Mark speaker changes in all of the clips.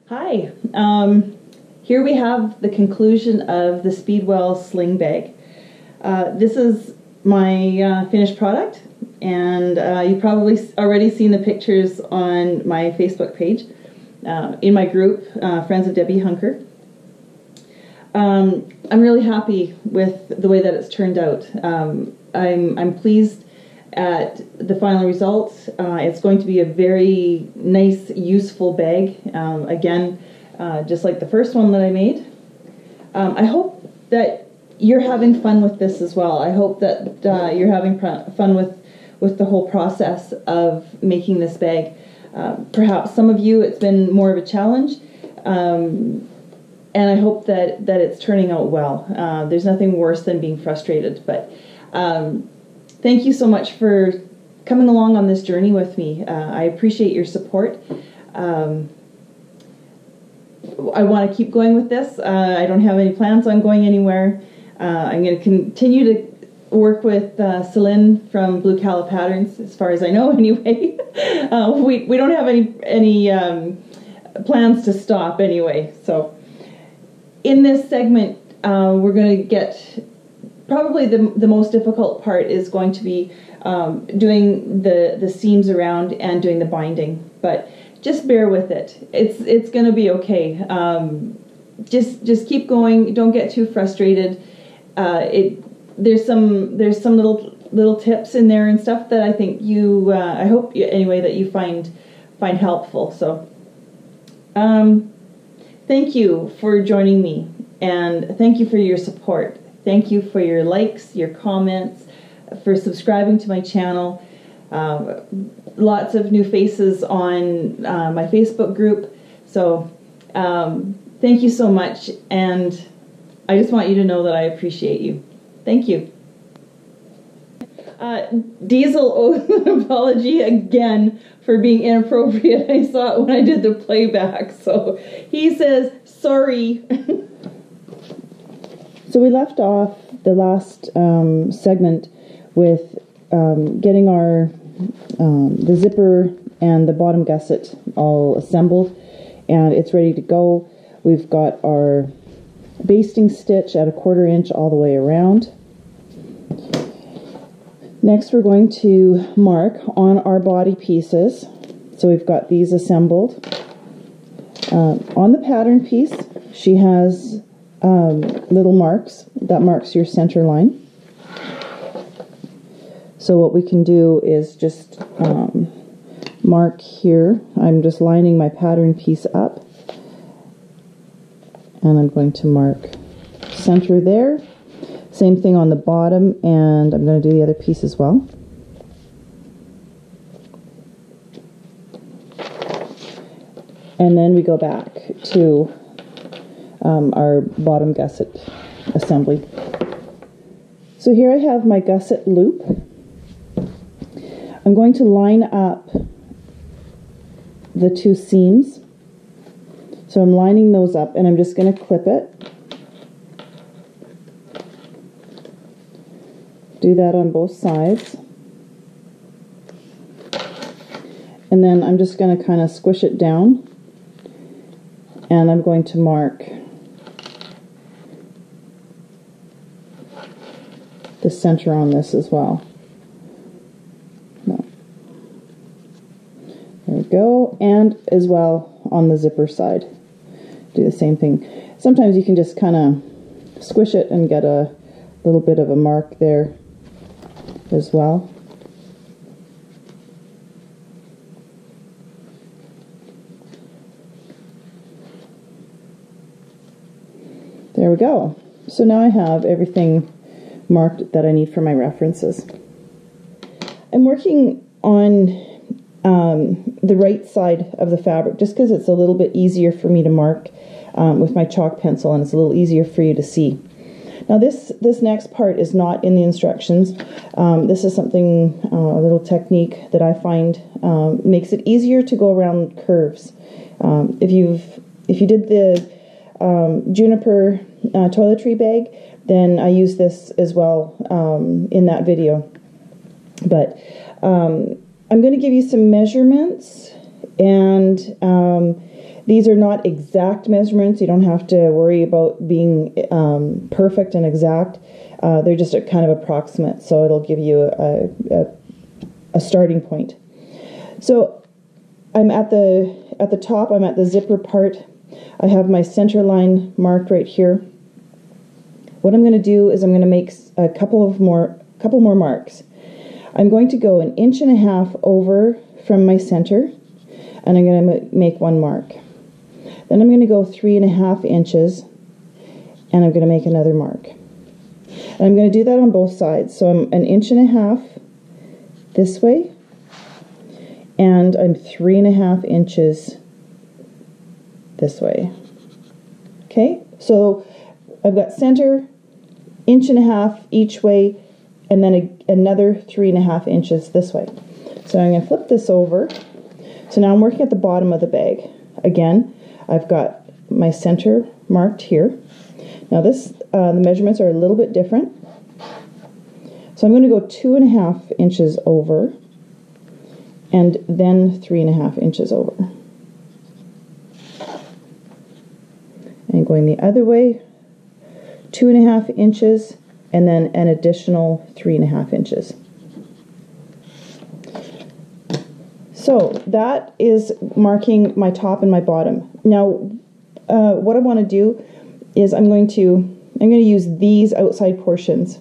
Speaker 1: Hi, here we have the conclusion of the Speedwell sling bag. This is my finished product, and you've probably already seen the pictures on my Facebook page, in my group, Friends of Debby, Hunker. I'm really happy with the way that it's turned out. I'm pleased at the final results. It's going to be a very nice, useful bag. Again, just like the first one that I made. I hope that you're having fun with this as well. I hope that you're having fun with the whole process of making this bag. Perhaps some of you, it's been more of a challenge. And I hope that it's turning out well. There's nothing worse than being frustrated, but thank you so much for coming along on this journey with me. I appreciate your support. I want to keep going with this. I don't have any plans on going anywhere. I'm going to continue to work with Celine from Blue Cala Patterns, as far as I know anyway. We don't have any plans to stop anyway. So in this segment, we're going to get, probably the most difficult part is going to be doing the seams around and doing the binding, but just bear with it. It's going to be okay. Just keep going. Don't get too frustrated. There's some little tips in there and stuff that I think I hope anyway that you find helpful. So thank you for joining me, and thank you for your support. Thank you for your likes, your comments, for subscribing to my channel. Lots of new faces on my Facebook group. So thank you so much, and I just want you to know that I appreciate you. Thank you. Diesel owes an apology again for being inappropriate. I saw it when I did the playback. So he says, sorry. So we left off the last segment with getting our the zipper and the bottom gusset all assembled, and it's ready to go. We've got our basting stitch at 1/4 inch all the way around. Next we're going to mark on our body pieces. So we've got these assembled. On the pattern piece, she has little marks. That marks your center line. So what we can do is just mark here. I'm just lining my pattern piece up, and I'm going to mark center there. Same thing on the bottom, and I'm going to do the other piece as well. And then we go back to our bottom gusset assembly. So here I have my gusset loop. I'm going to line up the two seams. So I'm lining those up, and I'm just going to clip it. Do that on both sides. And then I'm just going to kind of squish it down, and I'm going to mark the center on this as well. There we go, and as well on the zipper side. Do the same thing. Sometimes you can just kind of squish it and get a little bit of a mark there as well. There we go. So now I have everything marked that I need for my references. I'm working on the right side of the fabric just because it's a little bit easier for me to mark with my chalk pencil, and it's a little easier for you to see. Now this next part is not in the instructions. This is something, a little technique that I find makes it easier to go around curves. If you did the juniper toiletry bag, then I use this as well in that video. But I'm going to give you some measurements And these are not exact measurements. You don't have to worry about being perfect and exact. They're just a kind of approximate, so it'll give you a starting point. So I'm at the top, I'm at the zipper part. I have my center line marked right here. What I'm going to do is I'm going to make a couple more marks. I'm going to go 1.5 inches over from my center, and I'm going to make one mark. Then I'm going to go 3.5 inches, and I'm going to make another mark. And I'm going to do that on both sides. So I'm 1.5 inches this way, and I'm 3.5 inches this way. Okay, so I've got center, 1.5 inches each way, and then another 3.5 inches this way. So I'm going to flip this over. So now I'm working at the bottom of the bag. Again, I've got my center marked here. Now the measurements are a little bit different. So I'm going to go 2.5 inches over, and then 3.5 inches over. And going the other way, 2.5 inches, and then an additional 3.5 inches. So that is marking my top and my bottom. Now, what I want to do is I'm going to use these outside portions.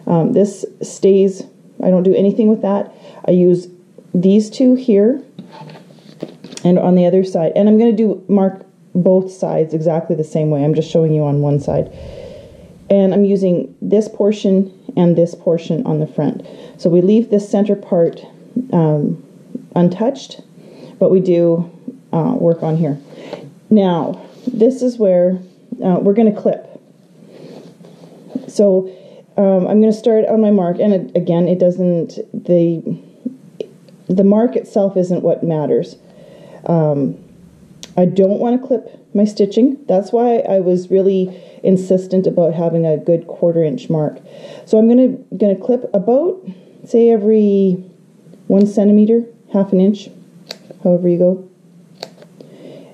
Speaker 1: This stays. I don't do anything with that. I use these two here and on the other side, and I'm going to mark both sides exactly the same way. I'm just showing you on one side. And I'm using this portion and this portion on the front. So we leave this center part untouched, but we do work on here. Now, this is where we're going to clip. So I'm going to start on my mark, and again, it doesn't, the mark itself isn't what matters. I don't want to clip my stitching. That's why I was really insistent about having a good 1/4 inch mark. So I'm going to clip about, say, every 1 centimeter, 1/2 inch, however you go.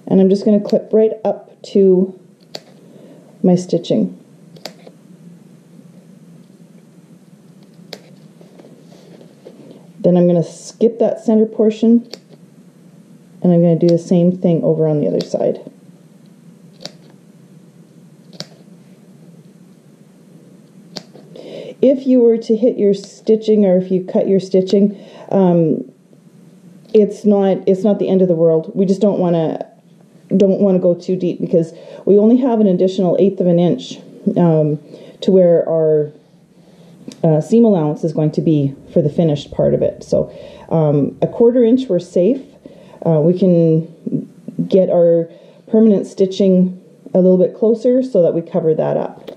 Speaker 1: And I'm just going to clip right up to my stitching. Then I'm going to skip that center portion, and I'm going to do the same thing over on the other side. If you were to hit your stitching, or if you cut your stitching, it's not the end of the world. We just don't want to go too deep, because we only have an additional 1/8 of an inch to where our seam allowance is going to be for the finished part of it. So a 1/4 inch, we're safe. We can get our permanent stitching a little bit closer so that we cover that up.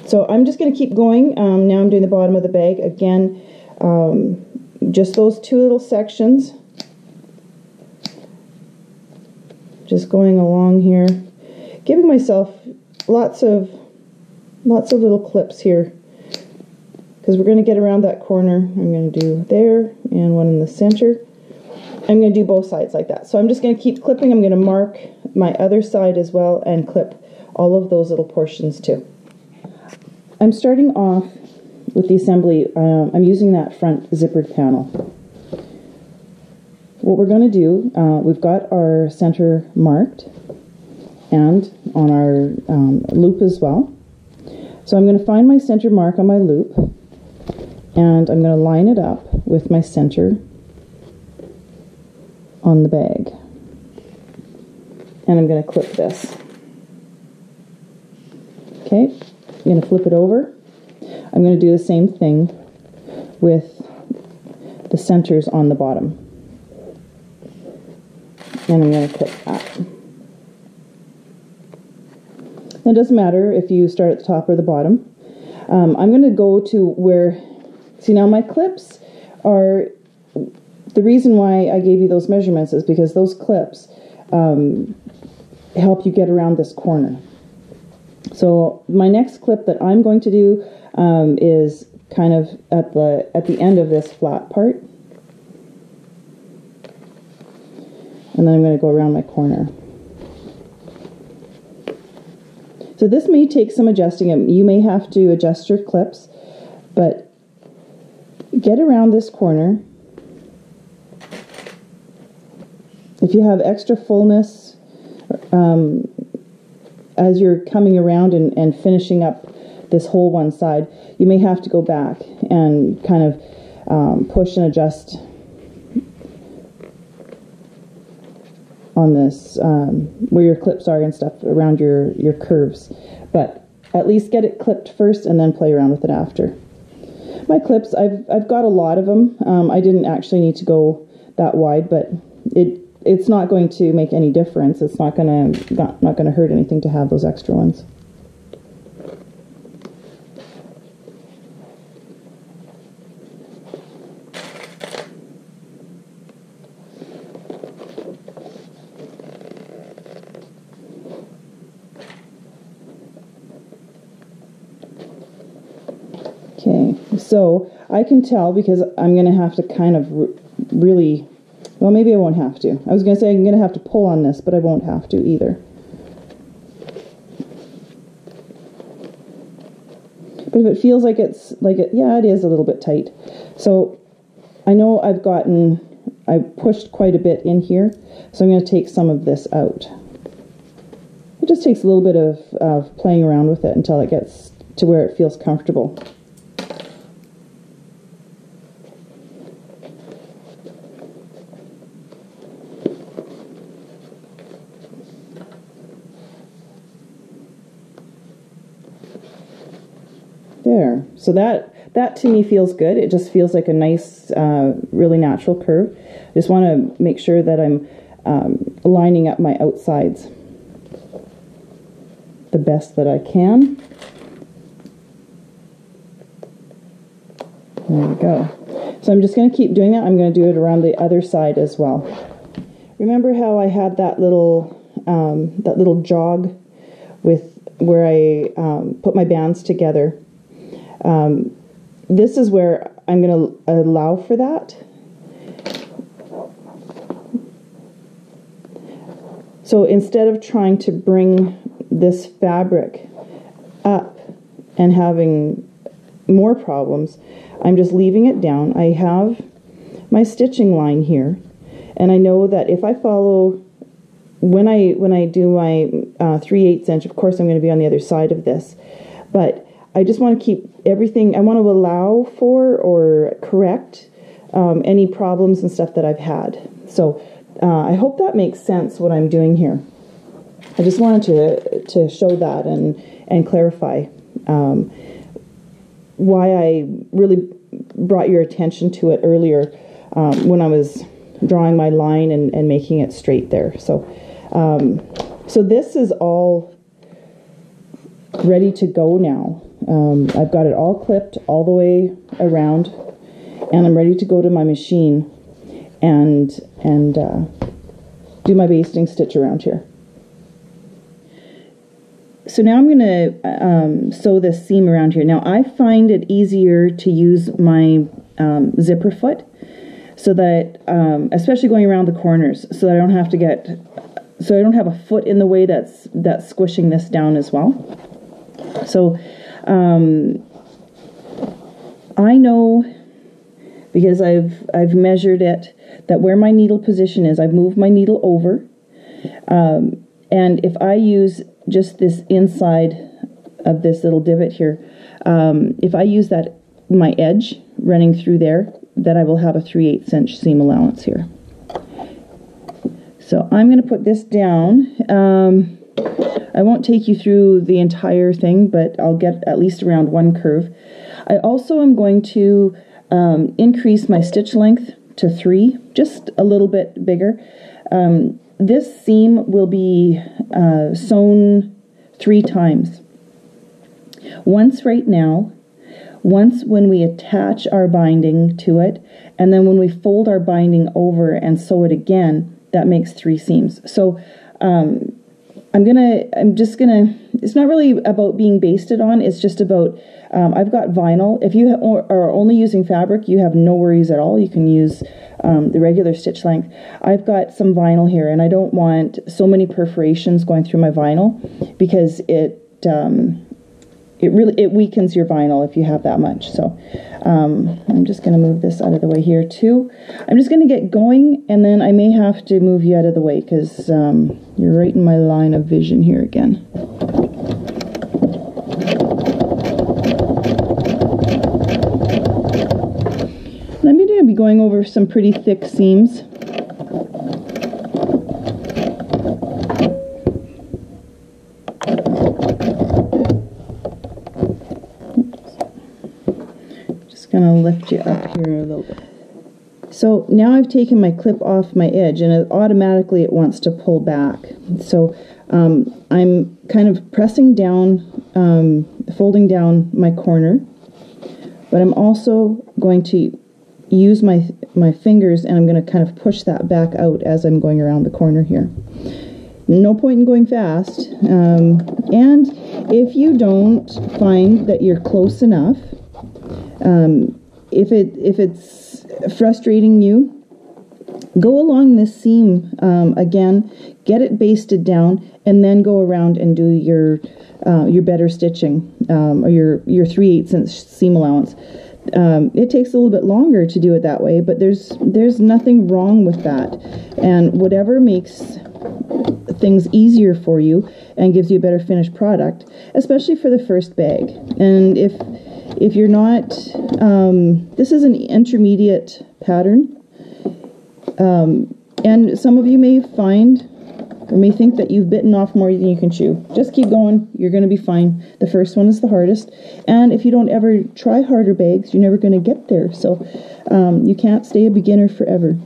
Speaker 1: So I'm just going to keep going. Now I'm doing the bottom of the bag. Again, just those two little sections. Just going along here. Giving myself lots of little clips here, because we're going to get around that corner. I'm going to do there and one in the center. I'm going to do both sides like that. So I'm just going to keep clipping. I'm going to mark my other side as well and clip all of those little portions too. I'm starting off with the assembly. I'm using that front zippered panel. What we're going to do, we've got our center marked and on our loop as well. So I'm going to find my center mark on my loop, and I'm going to line it up with my center on the bag. And I'm going to clip this. Okay, I'm going to flip it over. I'm going to do the same thing with the centers on the bottom. And I'm going to clip that. It doesn't matter if you start at the top or the bottom. I'm going to go to where, see now my clips are, the reason why I gave you those measurements is because those clips help you get around this corner. So my next clip that I'm going to do is kind of at the end of this flat part. And then I'm going to go around my corner. So this may take some adjusting. You may have to adjust your clips, but get around this corner. If you have extra fullness as you're coming around and finishing up this whole one side, you may have to go back and kind of push and adjust on this where your clips are and stuff around your curves, but at least get it clipped first and then play around with it after. My clips, I've got a lot of them. I didn't actually need to go that wide, but it's not going to make any difference. It's not gonna hurt anything to have those extra ones. Okay, so I can tell because I'm going to have to kind of really, well, maybe I won't have to. I was going to say I'm going to have to pull on this, but I won't have to either. But if it feels like yeah, it is a little bit tight. So I know I pushed quite a bit in here, so I'm going to take some of this out. It just takes a little bit of playing around with it until it gets to where it feels comfortable. There. So that to me feels good. It just feels like a nice, really natural curve. Just want to make sure that I'm lining up my outsides the best that I can. There we go. So I'm just going to keep doing that. I'm going to do it around the other side as well. Remember how I had that little jog with where I put my bands together? This is where I'm going to allow for that. So instead of trying to bring this fabric up and having more problems, I'm just leaving it down. I have my stitching line here, and I know that if I follow, when I do my 3/8 inch, of course I'm going to be on the other side of this, but I just want to keep everything, I want to allow for or correct any problems and stuff that I've had. So I hope that makes sense what I'm doing here. I just wanted to show that and clarify why I really brought your attention to it earlier when I was drawing my line and making it straight there. So this is all ready to go now. I've got it all clipped all the way around, and I'm ready to go to my machine and do my basting stitch around here. So now I'm going to sew this seam around here. Now I find it easier to use my zipper foot, so that especially going around the corners, so that I don't have to so I don't have a foot in the way that's squishing this down as well. So I know, because I've measured it, that where my needle position is, I've moved my needle over, and if I use just this inside of this little divot here, if I use my edge running through there, that I will have a 3/8 inch seam allowance here. So I'm going to put this down. I won't take you through the entire thing, but I'll get at least around one curve. I also am going to increase my stitch length to 3, just a little bit bigger. This seam will be sewn 3 times. Once right now, once when we attach our binding to it, and then when we fold our binding over and sew it again, that makes 3 seams. So it's not really about being basted on, it's just about, I've got vinyl. If you are only using fabric, you have no worries at all. You can use the regular stitch length. I've got some vinyl here, and I don't want so many perforations going through my vinyl, because it weakens your vinyl if you have that much. So I'm just going to move this out of the way here too. I'm just going to get going, and then I may have to move you out of the way, because you're right in my line of vision here again. I'm going to be going over some pretty thick seams. Just going to lift you up here a little bit. So now I've taken my clip off my edge, and it wants to pull back. So I'm kind of pressing down, folding down my corner, but I'm also going to use my fingers, and I'm going to kind of push that back out as I'm going around the corner here. No point in going fast, and if you don't find that you're close enough, if it's frustrating you, go along this seam again, get it basted down, and then go around and do your better stitching, or your 3/8 inch seam allowance. It takes a little bit longer to do it that way, but there's nothing wrong with that. And whatever makes things easier for you and gives you a better finished product, especially for the first bag. And if you're not, this is an intermediate pattern, and some of you may find or may think that you've bitten off more than you can chew. Just keep going. You're going to be fine. The first one is the hardest. And if you don't ever try harder bags, you're never going to get there. So you can't stay a beginner forever.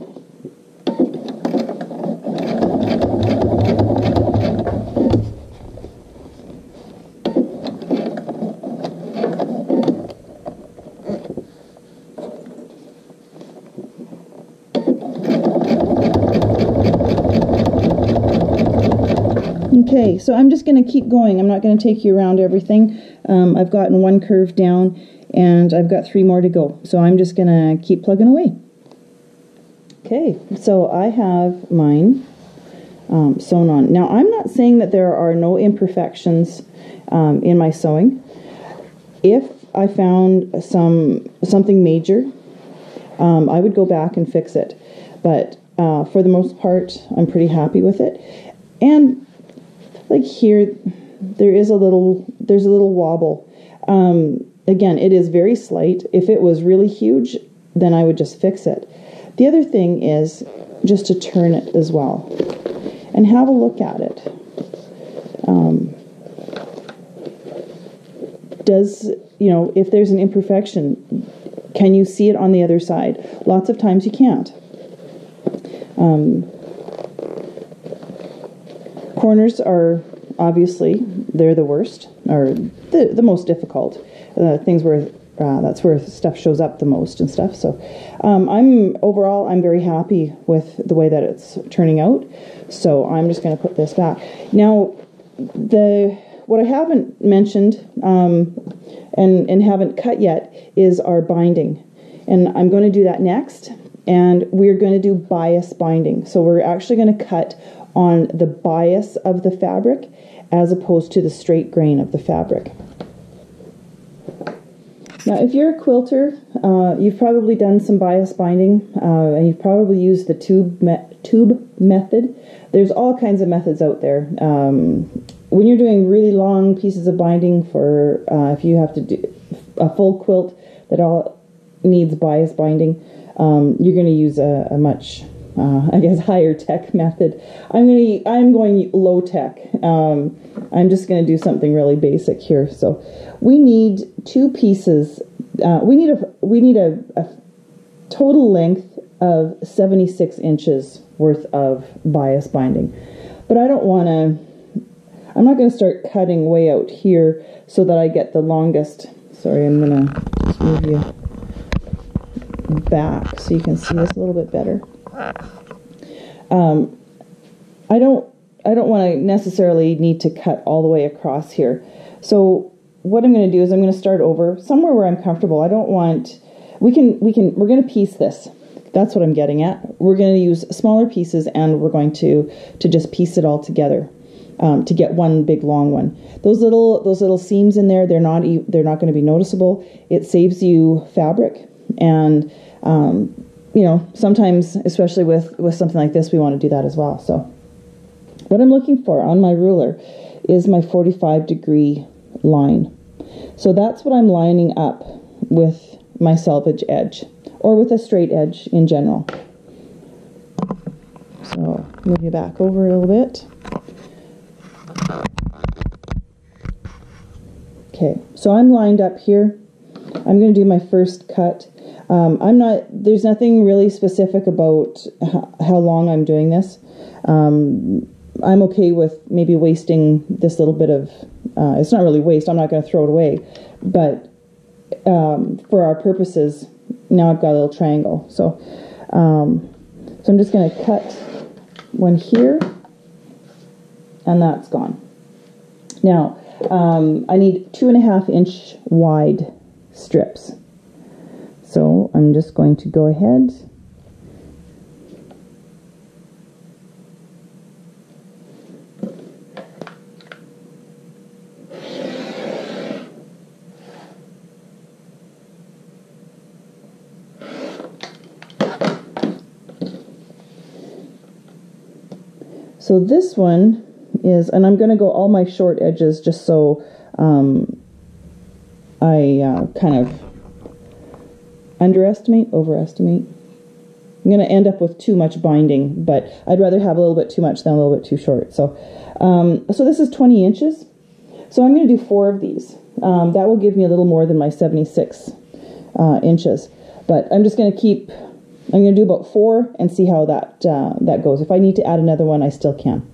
Speaker 1: Okay, so I'm just going to keep going. I'm not going to take you around everything. I've gotten one curve down, and I've got 3 more to go. So I'm just going to keep plugging away. Okay, so I have mine sewn on. Now, I'm not saying that there are no imperfections in my sewing. If I found something major, I would go back and fix it. But for the most part, I'm pretty happy with it. And like here, there's a little wobble. Again, it is very slight. If it was really huge, then I would just fix it. The other thing is just to turn it as well and have a look at it. If there's an imperfection, can you see it on the other side? Lots of times you can't. Corners are obviously, they're the worst, or the most difficult. Things where that's where stuff shows up the most and stuff. So overall I'm very happy with the way that it's turning out. So I'm just going to put this back. Now what I haven't mentioned and haven't cut yet is our binding, and I'm going to do that next. And we're going to do bias binding. So we're actually going to cut on the bias of the fabric as opposed to the straight grain of the fabric. Now, if you're a quilter, you've probably done some bias binding, and you've probably used the tube method. There's all kinds of methods out there. When you're doing really long pieces of binding for, if you have to do a full quilt that all needs bias binding, you're going to use a much, higher tech method. I'm going low tech. I'm just going to do something really basic here. So we need 2 pieces. We need a total length of 76 inches worth of bias binding. But I'm not going to start cutting way out here so that I get the longest. Sorry, I'm going to just move you back so you can see this a little bit better. I don't want to necessarily need to cut all the way across here. So what I'm going to do is I'm going to start over somewhere where I'm comfortable. We're going to piece this. that's what I'm getting at. We're going to use smaller pieces, and we're going to just piece it all together to get one big long one. Those little seams in there, they're not going to be noticeable. It saves you fabric, and you know, sometimes, especially with something like this, we want to do that as well. So what I'm looking for on my ruler is my 45-degree line. So that's what I'm lining up with my selvage edge, or with a straight edge in general. So move you back over a little bit. Okay, so I'm lined up here. I'm going to do my first cut. There's nothing really specific about how long I'm doing this. I'm okay with maybe wasting this little bit of, it's not really waste, I'm not going to throw it away, but for our purposes, now I've got a little triangle. So I'm just going to cut one here, and that's gone. Now, I need 2.5-inch wide strips. So I'm just going to go ahead so this one is, and I'm going to go all my short edges just so I kind of overestimate. I'm going to end up with too much binding, but I'd rather have a little bit too much than a little bit too short. So, so this is 20 inches. So I'm going to do 4 of these. That will give me a little more than my 76 inches. But I'm just going to I'm going to do about 4 and see how that goes. If I need to add another one, I still can.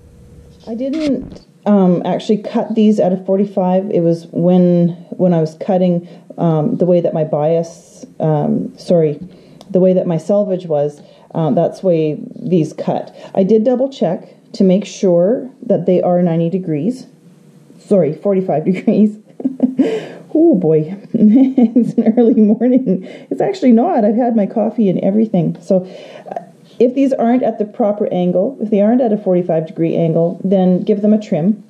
Speaker 1: I didn't actually cut these at a 45. It was when I was cutting the way that my bias, the way that my selvage was, that's the way these cut. I did double check to make sure that they are 90 degrees. Sorry, 45 degrees. Oh boy, it's an early morning. It's actually not. I've had my coffee and everything. So if these aren't at the proper angle, if they aren't at a 45-degree angle, then give them a trim.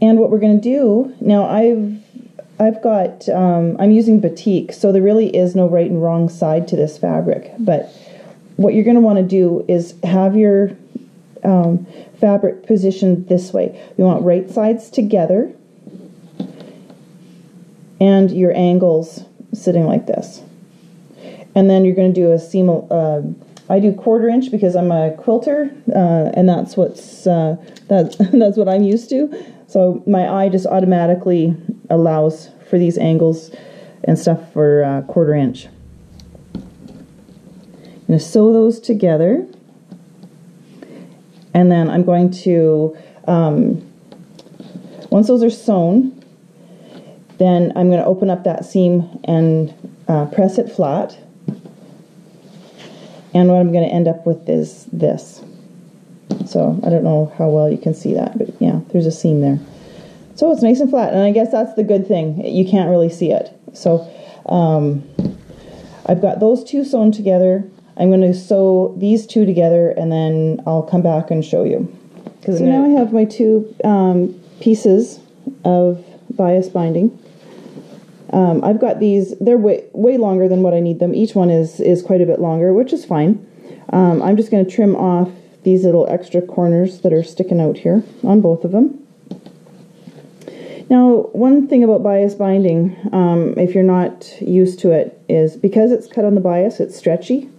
Speaker 1: And what we're going to do, now I've got, I'm using batik, so there really is no right and wrong side to this fabric. But what you're going to want to do is have your fabric positioned this way. You want right sides together and your angles sitting like this. And then you're going to do a seam, I do 1/4 inch because I'm a quilter, and that's that's what I'm used to. So my eye just automatically allows for these angles and stuff for 1/4 inch. I'm going to sew those together, and then I'm going to, once those are sewn, then I'm going to open up that seam and press it flat. And what I'm going to end up with is this. So I don't know how well you can see that, but yeah, there's a seam there. So it's nice and flat, and I guess that's the good thing. You can't really see it. So I've got those 2 sewn together. I'm going to sew these 2 together, and then I'll come back and show you. So now I have my 2 pieces of bias binding. I've got these, they're way longer than what I need them. Each one is quite a bit longer, which is fine. I'm just going to trim off these little extra corners that are sticking out here on both of them. Now, one thing about bias binding, if you're not used to it, is because it's cut on the bias, it's stretchy.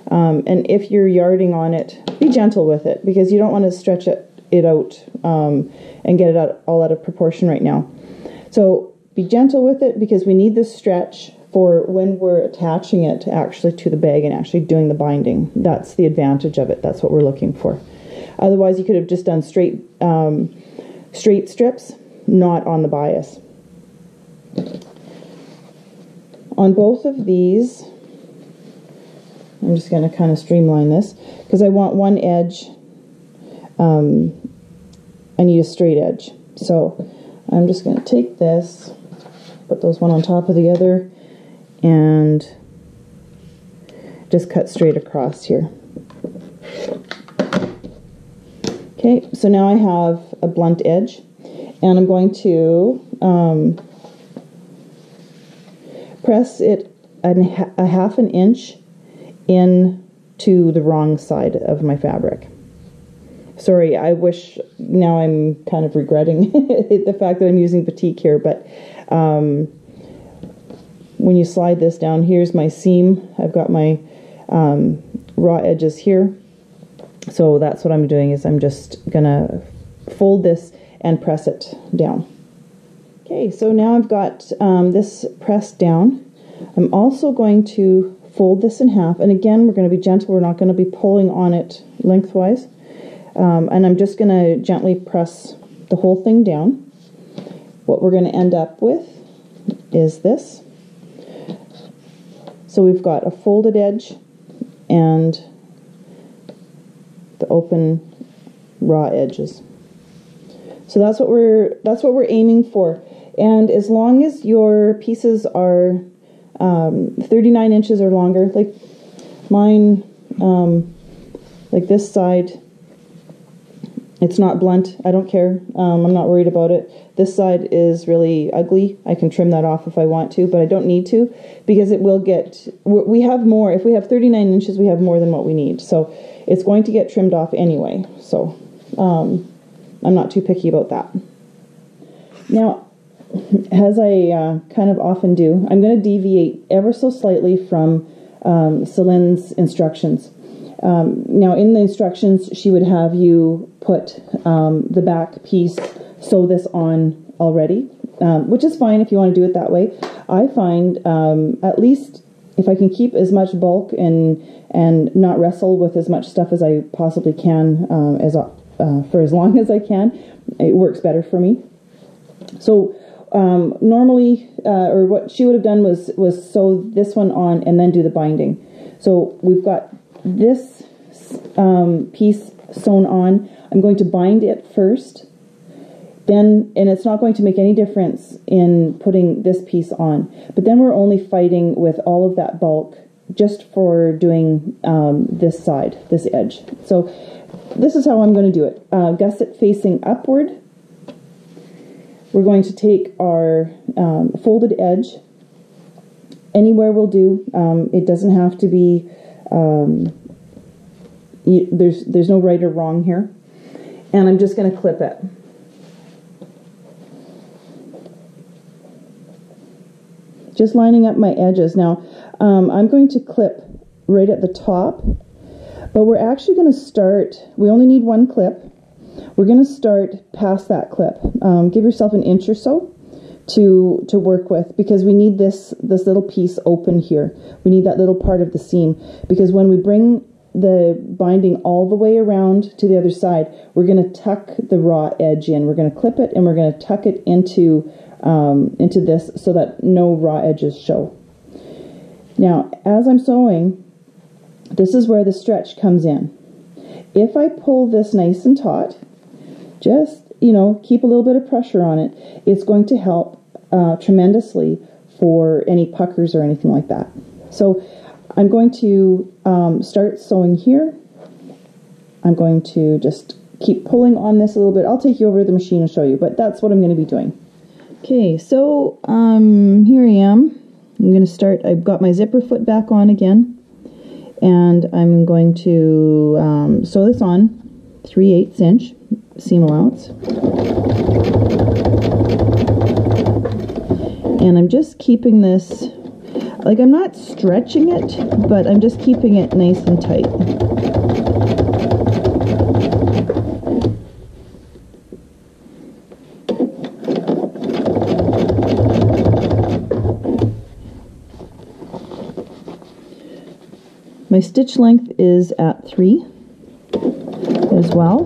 Speaker 1: And if you're yarding on it, be gentle with it, because you don't want to stretch it out and get it all out of proportion right now. So be gentle with it, because we need this stretch for when we're attaching it actually to the bag and actually doing the binding. That's the advantage of it. That's what we're looking for. Otherwise, you could have just done straight strips, not on the bias. On both of these, I'm just going to kind of streamline this, because I want one edge, I need a straight edge. So I'm just going to take this, put those one on top of the other, and just cut straight across here. Okay, so now I have a blunt edge, and I'm going to press it a half an inch into the wrong side of my fabric. Sorry, I wish, now I'm kind of regretting the fact that I'm using batik here, but when you slide this down, here's my seam. I've got my raw edges here. So that's what I'm doing, is I'm just gonna fold this and press it down. Okay, so now I've got this pressed down. I'm also going to fold this in half, and again, we're going to be gentle. We're not going to be pulling on it lengthwise. And I'm just going to gently press the whole thing down. What we're going to end up with is this. So we've got a folded edge and the open raw edges. So that's what we're aiming for. And as long as your pieces are 39 inches or longer, like mine, like this side, it's not blunt. I don't care. I'm not worried about it. This side is really ugly. I can trim that off if I want to, but I don't need to, because it will get, we have more. If we have 39 inches, we have more than what we need. So it's going to get trimmed off anyway. So I'm not too picky about that. Now, as I kind of often do, I'm going to deviate ever so slightly from Celine's instructions. Now, in the instructions, she would have you put the back piece, sew this on already, which is fine if you want to do it that way. I find at least if I can keep as much bulk and not wrestle with as much stuff as I possibly can for as long as I can, it works better for me. So normally, or what she would have done was sew this one on and then do the binding. So we've got this piece sewn on. I'm going to bind it first, then, and it's not going to make any difference in putting this piece on. But then we're only fighting with all of that bulk just for doing this side, this edge. So this is how I'm going to do it. Gusset facing upward. We're going to take our folded edge. Anywhere will do. It doesn't have to be, there's no right or wrong here. And I'm just going to clip it. Just lining up my edges. Now, I'm going to clip right at the top, but we're actually going to start, we only need one clip. We're going to start past that clip. Give yourself an inch or so to work with, because we need this little piece open here. We need that little part of the seam, because when we bring the binding all the way around to the other side, we're going to tuck the raw edge in. We're going to clip it and we're going to tuck it into this so that no raw edges show. Now, as I'm sewing, this is where the stretch comes in. If I pull this nice and taut, just, keep a little bit of pressure on it, it's going to help tremendously for any puckers or anything like that. So I'm going to start sewing here. I'm going to just keep pulling on this a little bit. I'll take you over to the machine and show you, but that's what I'm going to be doing. Okay, so here I am. I'm going to start, I've got my zipper foot back on again, and I'm going to sew this on 3/8 inch seam allowance. And I'm just keeping this, like, I'm not stretching it, but I'm just keeping it nice and tight. My stitch length is at 3 as well.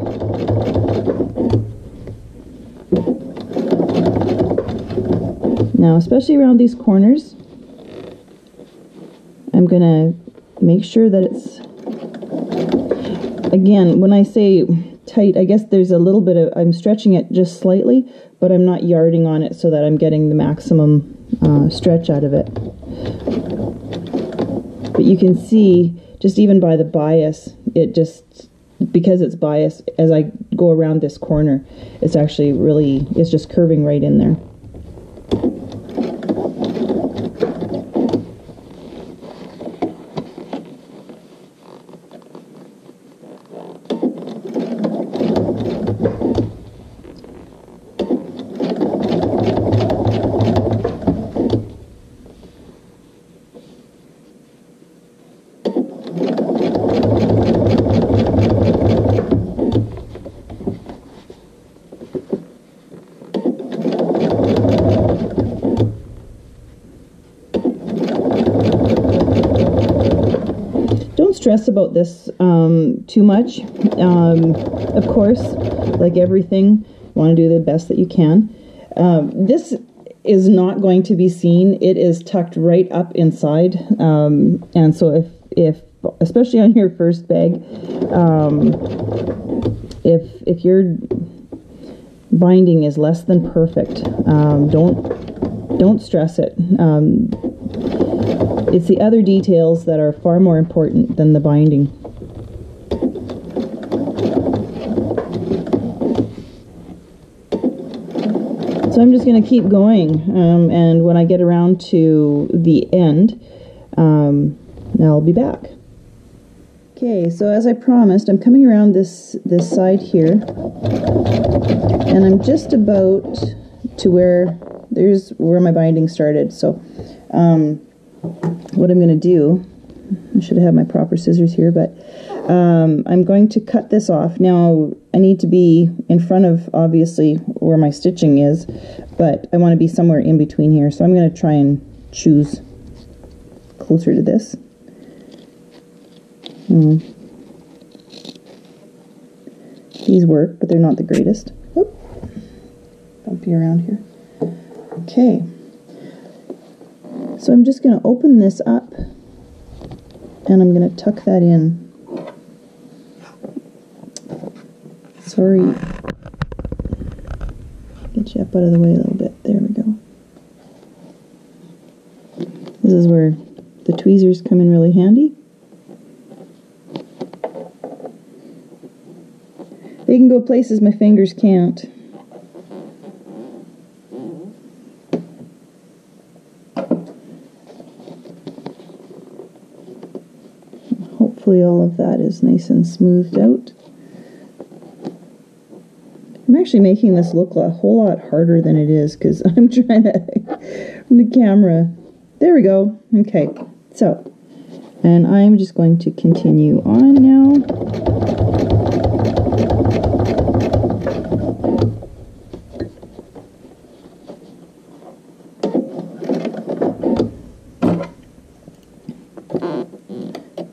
Speaker 1: Now, especially around these corners, I'm going to make sure that it's, again, when I say tight, I guess there's a little bit of, I'm stretching it just slightly, but I'm not yarding on it so that I'm getting the maximum stretch out of it. But you can see, just even by the bias, it just, because it's biased, as I go around this corner, it's actually really, it's just curving right in there. Stress about this too much. Of course, like everything, you want to do the best that you can. This is not going to be seen. It is tucked right up inside, and so if especially on your first bag, if your binding is less than perfect, don't stress it. It's the other details that are far more important than the binding. So I'm just going to keep going, and when I get around to the end, I'll be back. Okay, so as I promised, I'm coming around this side here, and I'm just about to where my binding started. So what I'm going to do, I should have had my proper scissors here, but I'm going to cut this off. Now, I need to be in front of, obviously, where my stitching is, but I want to be somewhere in between here, so I'm going to try and choose closer to this. These work, but they're not the greatest. Oop. Bumpy around here. Okay. So I'm just going to open this up, and I'm going to tuck that in. Sorry. Get you up out of the way a little bit. There we go. This is where the tweezers come in really handy. They can go places my fingers can't. Hopefully all of that is nice and smoothed out. I'm actually making this look a whole lot harder than it is because I'm trying to, from the camera. There we go. Okay, so, and I'm just going to continue on now.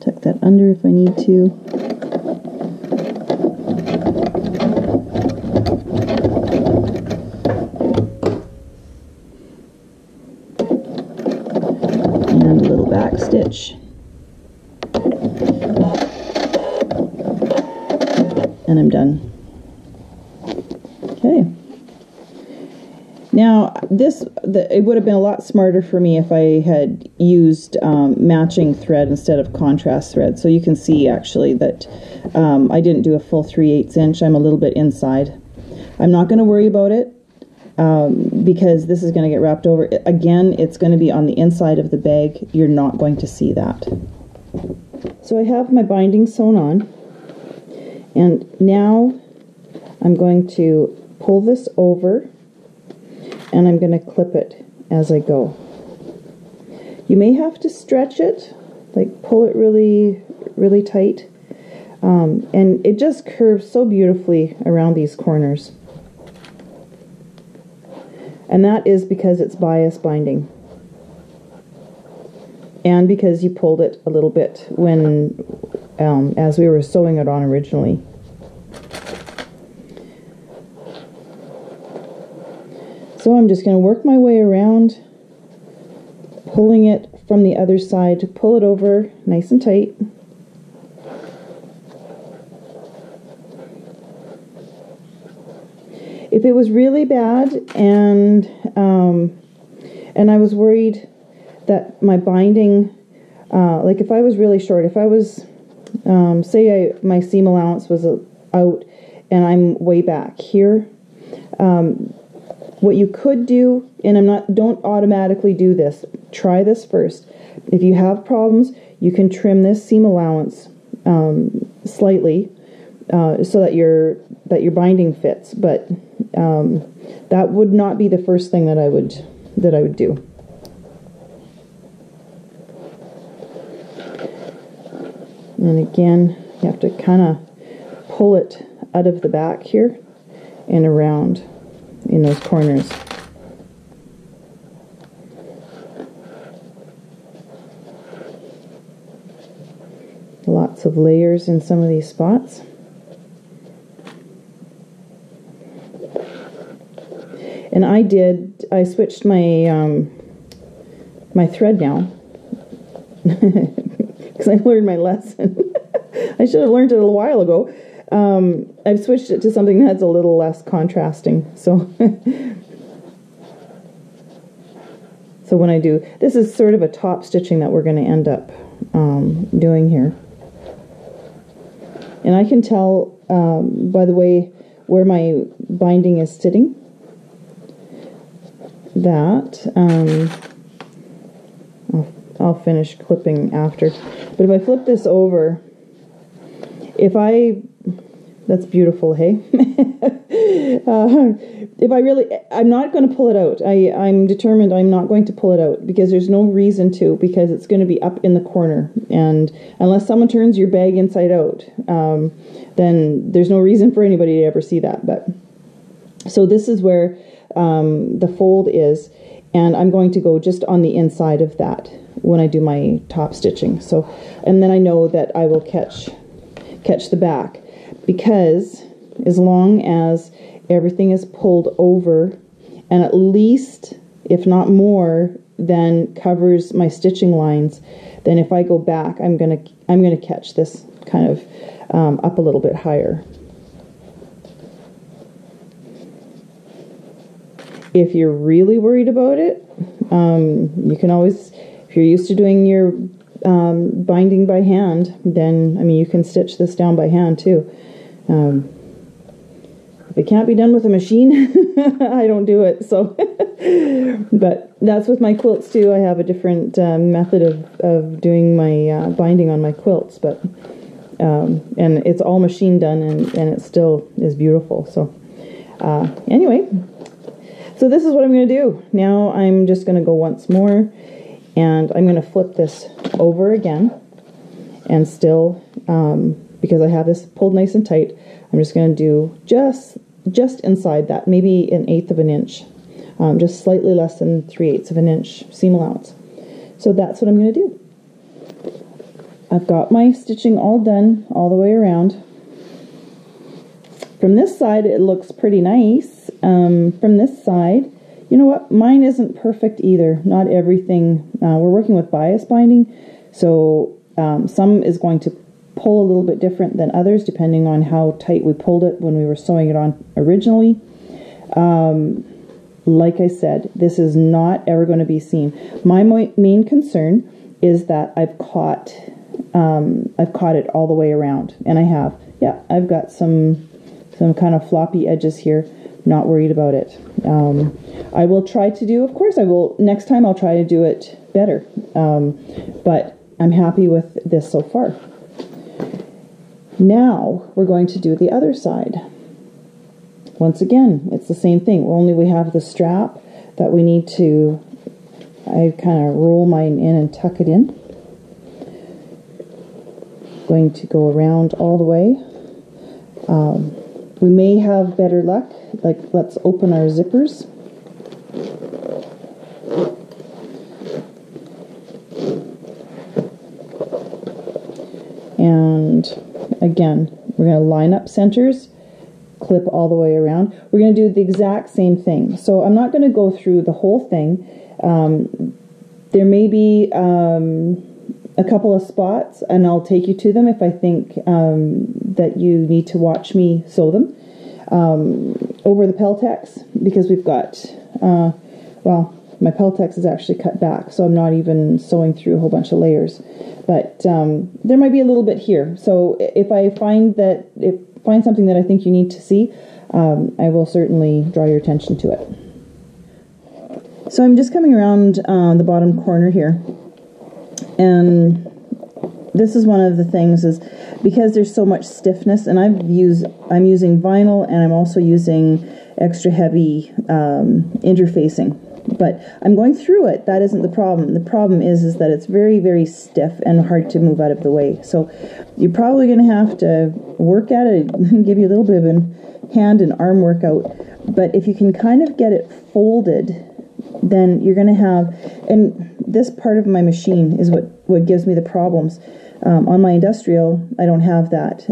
Speaker 1: Tuck that under if I need to. And a little back stitch. And I'm done. Okay. Now, it would have been a lot smarter for me if I had used matching thread instead of contrast thread. So you can see actually that I didn't do a full 3/8 inch. I'm a little bit inside. I'm not going to worry about it because this is going to get wrapped over. Again, it's going to be on the inside of the bag. You're not going to see that. So I have my binding sewn on, and now I'm going to pull this over, and I'm going to clip it as I go. You may have to stretch it, like pull it really, really tight, and it just curves so beautifully around these corners. And that is because it's bias binding, and because you pulled it a little bit when, as we were sewing it on originally. So I'm just going to work my way around, pulling it from the other side to pull it over nice and tight. If it was really bad and I was worried that my binding
Speaker 2: like if I was really short, if I was, say my seam allowance was out and I'm way back here, what you could do, and don't automatically do this, try this first. If you have problems, you can trim this seam allowance slightly so that your binding fits, but that would not be the first thing that I would do. And again, you have to kind of pull it out of the back here and around in those corners. Lots of layers in some of these spots. And I switched my my thread now because I learned my lesson. I should have learned it a while ago. I've switched it to something that's a little less contrasting. So, so when I do, this is sort of a top stitching that we're going to end up doing here. And I can tell by the way where my binding is sitting that I'll finish clipping after. But if I flip this over, that's beautiful, hey? I'm not going to pull it out. I'm determined I'm not going to pull it out because there's no reason to, because it's going to be up in the corner. And unless someone turns your bag inside out, then there's no reason for anybody to ever see that. But so this is where the fold is, and I'm going to go just on the inside of that when I do my top stitching. So, and then I know that I will catch the back, because as long as everything is pulled over and at least, if not more, than covers my stitching lines, then if I go back, I'm gonna catch this kind of up a little bit higher. If you're really worried about it, you can always, if you're used to doing your binding by hand, then, I mean, you can stitch this down by hand too. If it can't be done with a machine, I don't do it. So, but that's with my quilts too. I have a different method of doing my binding on my quilts, but and it's all machine done, and it still is beautiful. So anyway, so this is what I'm going to do. Now I'm just going to go once more, and I'm going to flip this over again, and still, because I have this pulled nice and tight, I'm just going to do just inside that, maybe 1/8 of an inch, just slightly less than 3/8 of an inch seam allowance. So that's what I'm going to do. I've got my stitching all done all the way around. From this side, it looks pretty nice. From this side, you know what? Mine isn't perfect either. Not everything. We're working with bias binding, so some is going to pull a little bit different than others depending on how tight we pulled it when we were sewing it on originally. Like I said, this is not ever going to be seen. My main concern is that I've caught it all the way around, and I have. Yeah, I've got some kind of floppy edges here. Not worried about it. I will try to do, of course I will, next time I'll try to do it better. But I'm happy with this so far. Now we're going to do the other side. Once again, it's the same thing, only we have the strap that we need to, I kind of roll mine in and tuck it in. Going to go around all the way. We may have better luck, like let's open our zippers. And again, we're going to line up centers, clip all the way around. We're going to do the exact same thing. So I'm not going to go through the whole thing. There may be a couple of spots, and I'll take you to them if I think that you need to watch me sew them over the Peltex, because we've got, well, my Peltex is actually cut back, so I'm not even sewing through a whole bunch of layers. But there might be a little bit here. So if I find something that I think you need to see, I will certainly draw your attention to it. So I'm just coming around the bottom corner here, and this is one of the things is because there's so much stiffness, and I'm using vinyl, and I'm also using extra heavy interfacing. But I'm going through it. That isn't the problem. The problem is that it's very, very stiff and hard to move out of the way. So you're probably going to have to work at it and give you a little bit of a hand and arm workout. But if you can kind of get it folded, then you're going to have, and this part of my machine is what gives me the problems. On my industrial, I don't have that.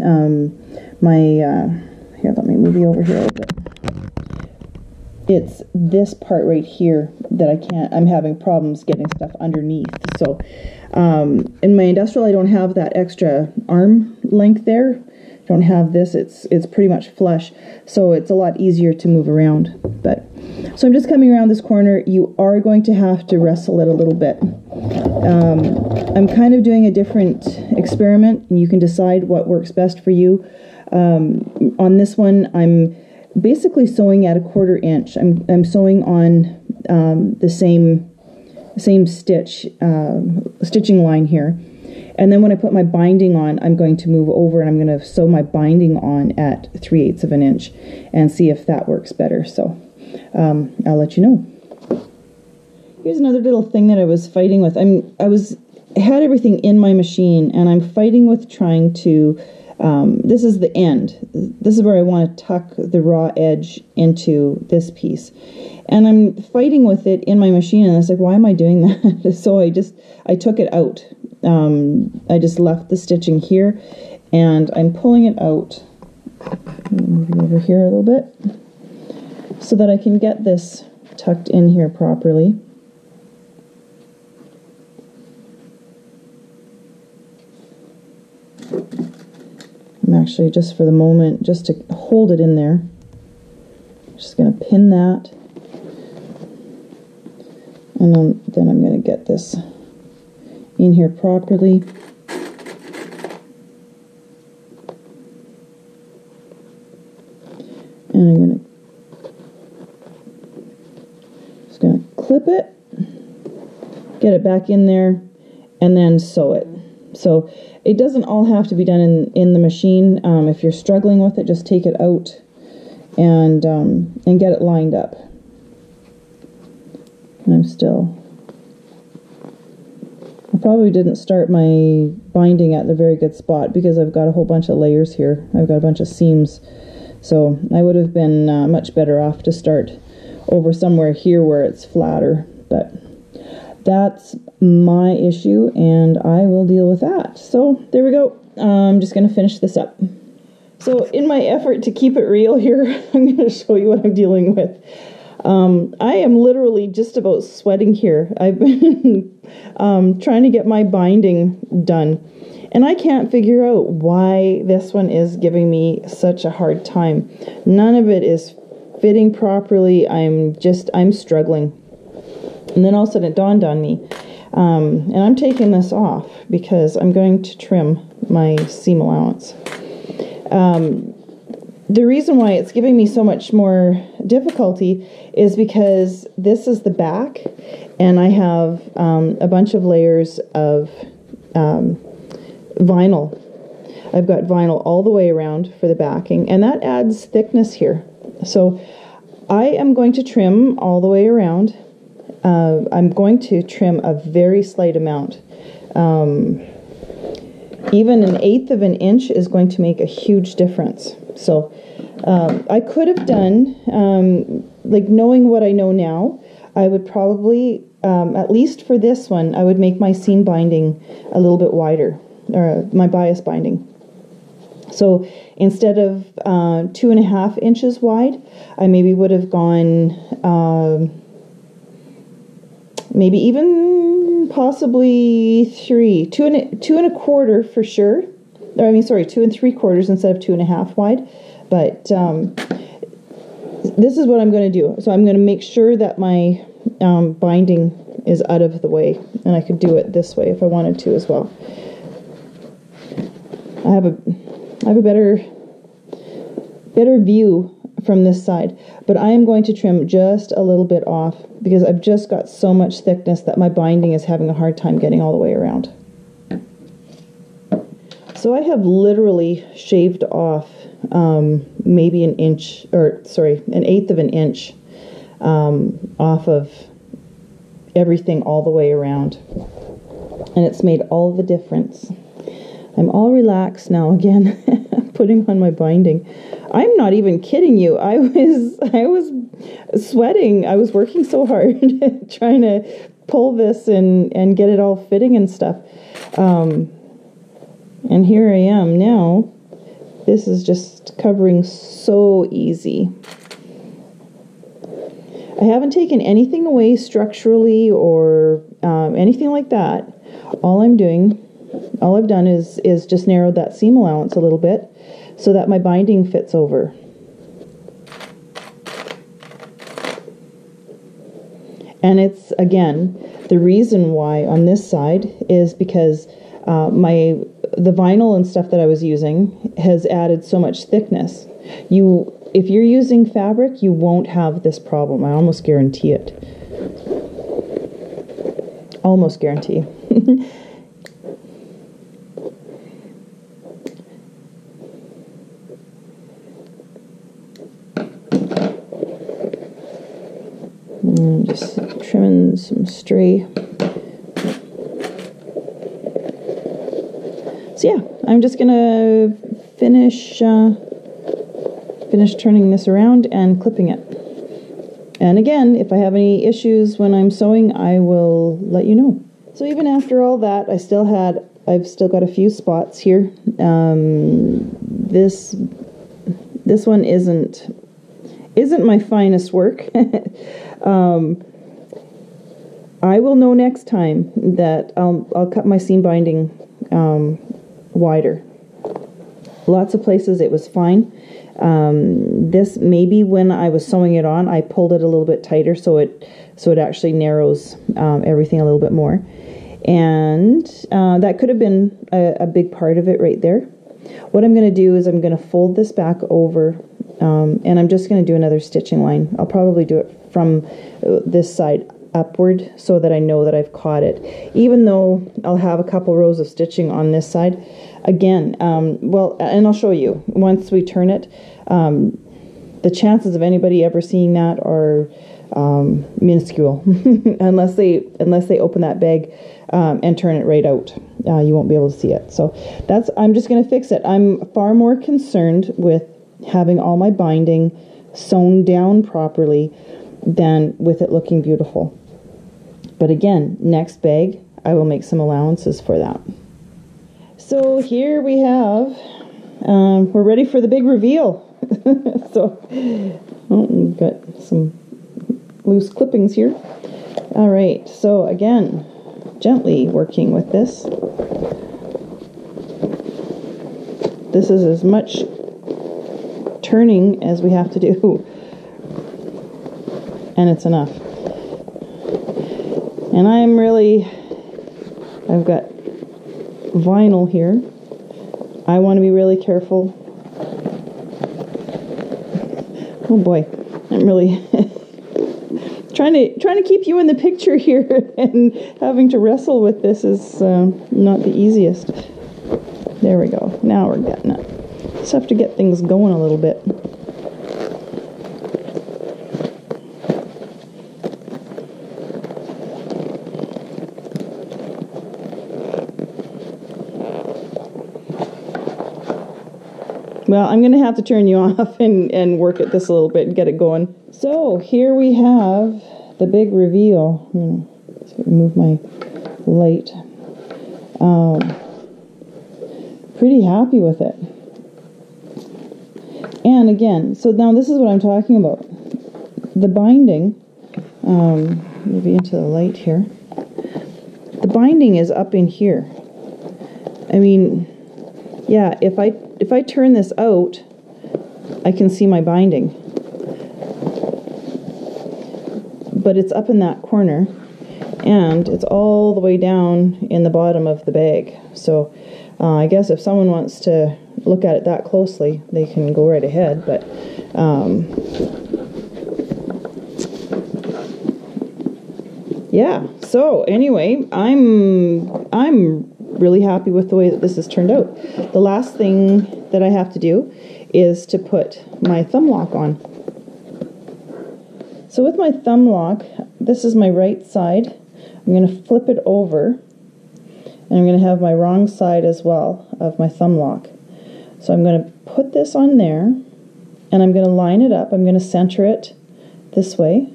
Speaker 2: Here, let me move you over here a little bit. It's this part right here that I'm having problems getting stuff underneath. So in my industrial, I don't have that extra arm length there. Don't have this. It's pretty much flush, so it's a lot easier to move around. But so I'm just coming around this corner. You are going to have to wrestle it a little bit. I'm kind of doing a different experiment, and you can decide what works best for you. On this one, I'm basically sewing at 1/4 inch. I'm sewing on the same stitching line here. And then when I put my binding on, I'm going to move over and I'm going to sew my binding on at 3/8 of an inch and see if that works better. So I'll let you know. Here's another little thing that I was fighting with. I had everything in my machine, and I'm fighting with trying to. This is the end. This is where I want to tuck the raw edge into this piece. And I'm fighting with it in my machine, and I was like, why am I doing that? So I took it out. I just left the stitching here, and I'm pulling it out. Move you over here a little bit so that I can get this tucked in here properly. I'm actually, just for the moment, just to hold it in there, just going to pin that, and then I'm going to get this in here properly. And I'm just going to clip it, get it back in there, and then sew it. So it doesn't all have to be done in the machine. If you're struggling with it, just take it out and get it lined up. And I probably didn't start my binding at the very good spot because I've got a whole bunch of layers here. I've got a bunch of seams. So I would have been much better off to start over somewhere here where it's flatter. But that's my issue, and I will deal with that. So there we go. I'm just going to finish this up. So in my effort to keep it real here, I'm going to show you what I'm dealing with. I am literally just about sweating here. I've been trying to get my binding done, and I can't figure out why this one is giving me such a hard time. None of it is fitting properly. I'm struggling. And then all of a sudden it dawned on me, and I'm taking this off because I'm going to trim my seam allowance. The reason why it's giving me so much more difficulty is because this is the back, and I have a bunch of layers of vinyl. I've got vinyl all the way around for the backing, and that adds thickness here. So I am going to trim all the way around. I'm going to trim a very slight amount. Even 1/8 of an inch is going to make a huge difference. So I could have done, like knowing what I know now, I would probably, at least for this one, I would make my seam binding a little bit wider, or my bias binding. So instead of 2.5 inches wide, I maybe would have gone maybe even possibly 2 1/4 for sure. Or, I mean, sorry, 2 3/4 instead of 2.5 wide. But this is what I'm going to do. So I'm going to make sure that my binding is out of the way, and I could do it this way if I wanted to as well. I have a better view from this side, but I am going to trim just a little bit off because I've just got so much thickness that my binding is having a hard time getting all the way around. So I have literally shaved off maybe an eighth of an inch off of everything all the way around, and it's made all the difference. I'm all relaxed now again, putting on my binding. I'm not even kidding you. I was sweating. I was working so hard trying to pull this and get it all fitting and stuff. And here I am now. This is just covering so easy. I haven't taken anything away structurally or anything like that. All I've done is just narrowed that seam allowance a little bit so that my binding fits over. And it's, again, the reason why on this side is because the vinyl and stuff that I was using has added so much thickness. If you're using fabric, you won't have this problem. I almost guarantee it. Almost guarantee. I'm just trimming some stray. So yeah, I'm just gonna finish turning this around and clipping it. And again, if I have any issues when I'm sewing, I will let you know. So even after all that, I've still got a few spots here. This one isn't my finest work. I will know next time that I'll cut my seam binding wider. Lots of places it was fine. This, maybe when I was sewing it on, I pulled it a little bit tighter so it actually narrows everything a little bit more. And that could have been a big part of it right there. What I'm going to do is I'm going to fold this back over, and I'm just going to do another stitching line. I'll probably do it from this side upward so that I know that I've caught it, even though I'll have a couple rows of stitching on this side. Again, well, and I'll show you once we turn it. The chances of anybody ever seeing that are minuscule, unless they open that bag and turn it right out. You won't be able to see it. So I'm just going to fix it. I'm far more concerned with having all my binding sewn down properly than with it looking beautiful. But again, next bag, I will make some allowances for that. So here we have, we're ready for the big reveal. So, we've got some loose clippings here. All right, so again, gently working with this. This is as much turning as we have to do. And it's enough. And I've got vinyl here. I want to be really careful. Oh boy, I'm really trying to keep you in the picture here, and having to wrestle with this is not the easiest. There we go. Now we're getting it. Just have to get things going a little bit. Well, I'm going to have to turn you off and work at this a little bit and get it going. So here we have the big reveal. I'm just going to move my light. Pretty happy with it. And again, so now this is what I'm talking about. The binding, maybe into the light here. The binding is up in here. I mean, yeah, if I turn this out, I can see my binding. but it's up in that corner, and it's all the way down in the bottom of the bag. So I guess if someone wants to look at it that closely, they can go right ahead, but yeah. So anyway, I'm really happy with the way that this has turned out. The last thing that I have to do is to put my thumb lock on. So with my thumb lock, this is my right side. I'm going to flip it over, and I'm going to have my wrong side as well of my thumb lock. So I'm going to put this on there, and I'm going to line it up. I'm going to center it this way,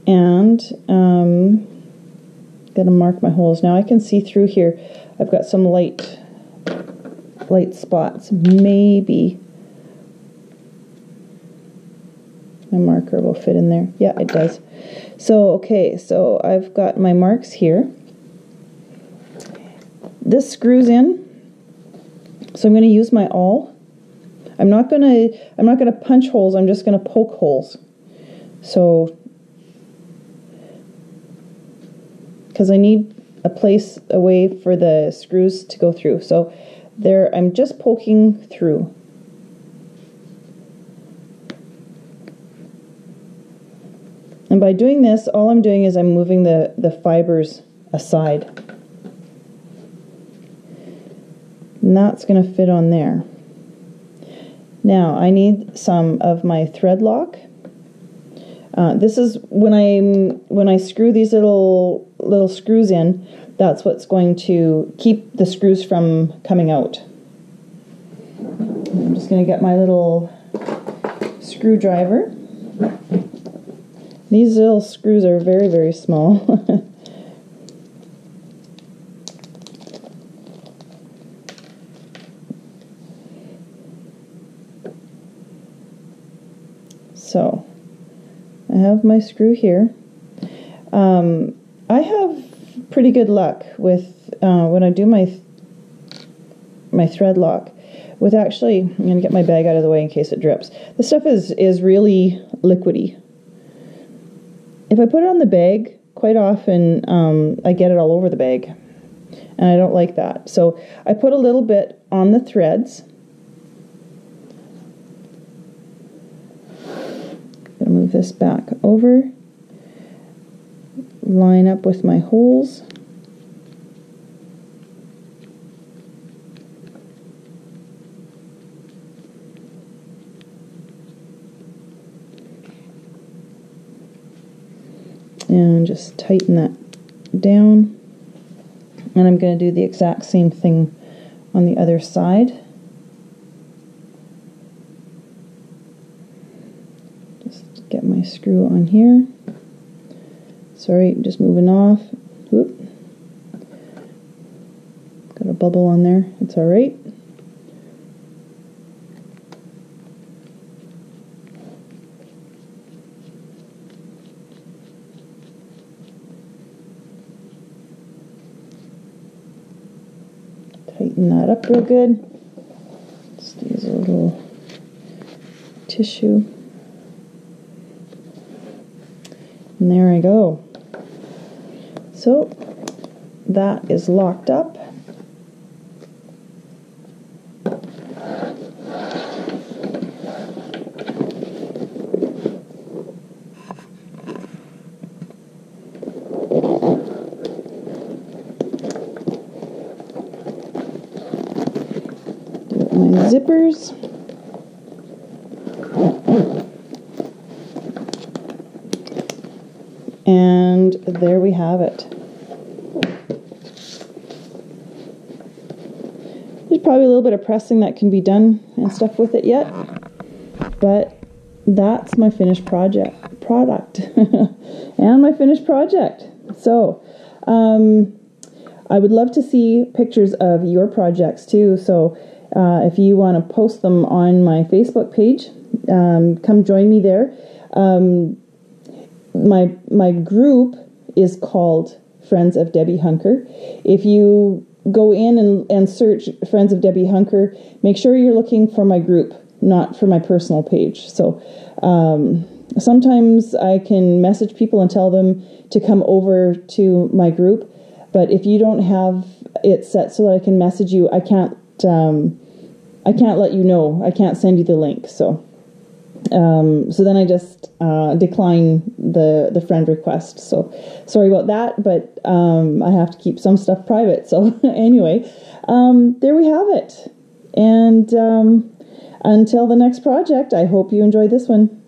Speaker 2: and I'm going to mark my holes. Now I can see through here. I've got some light spots. Maybe my marker will fit in there. Yeah, it does. So, okay, so I've got my marks here. This screws in, so I'm going to use my awl. I'm not going to punch holes. I'm just going to poke holes. So, because I need a way for the screws to go through. So there, I'm just poking through. And by doing this, all I'm doing is I'm moving the fibers aside. And that's going to fit on there. Now, I need some of my thread lock. This is when I screw these little screws in, that's what's going to keep the screws from coming out. I'm just going to get my little screwdriver. These little screws are very, very small. So, I have my screw here. I have pretty good luck with when I do my thread lock. With actually, I'm going to get my bag out of the way in case it drips. This stuff is really liquidy. If I put it on the bag, quite often I get it all over the bag, and I don't like that. So I put a little bit on the threads. I'm going to move this back over, line up with my holes. And just tighten that down. And I'm going to do the exact same thing on the other side. Just get my screw on here. Sorry, just moving off. Whoop. Got a bubble on there. It's alright. Tighten that up real good. Just use a little tissue. And there I go. So that is locked up. My zippers. And there we have it. There's probably a little bit of pressing that can be done and stuff with it yet, but that's my finished product and my finished project. So I would love to see pictures of your projects too. So if you want to post them on my Facebook page, come join me there. My group is called Friends of Debby Hunker. If you go in and search Friends of Debby Hunker, make sure you're looking for my group, not for my personal page. So sometimes I can message people and tell them to come over to my group, but if you don't have it set so that I can message you, I can't let you know. I can't send you the link. So then I just decline the friend request. So sorry about that, but I have to keep some stuff private. So anyway, there we have it. And until the next project, I hope you enjoyed this one.